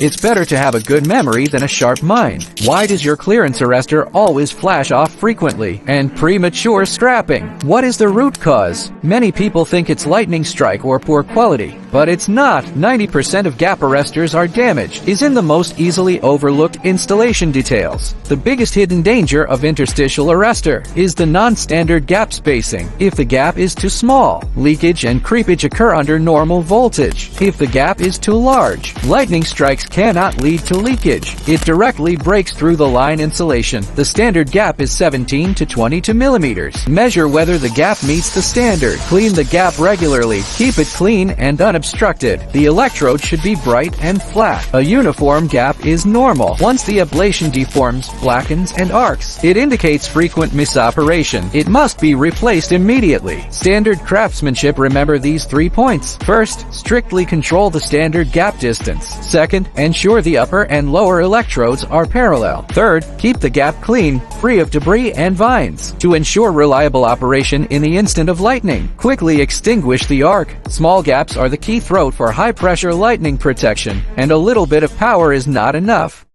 It's better to have a good memory than a sharp mind. Why does your clearance arrestor always flash off frequently? And premature scrapping. What is the root cause? Many people think it's lightning strike or poor quality, but it's not. 90% of gap arrestors are damaged is in the most easily overlooked installation details. The biggest hidden danger of interstitial arrestor is the non-standard gap spacing. If the gap is too small, leakage and creepage occur under normal voltage. If the gap is too large, lightning strikes cannot lead to leakage. It directly breaks through the line insulation. The standard gap is 17 to 22 millimeters. Measure whether the gap meets the standard. Clean the gap regularly. Keep it clean and unobstructed. The electrode should be bright and flat. A uniform gap is normal. Once the ablation deforms, blackens, and arcs, it indicates frequent misoperation. It must be replaced immediately. Standard craftsmanship. Remember these 3 points. First, strictly control the standard gap distance. Second, ensure the upper and lower electrodes are parallel. Third, keep the gap clean, free of debris and vines. To ensure reliable operation in the instant of lightning, quickly extinguish the arc. Small gaps are the key throat for high-pressure lightning protection, and a little bit of power is not enough.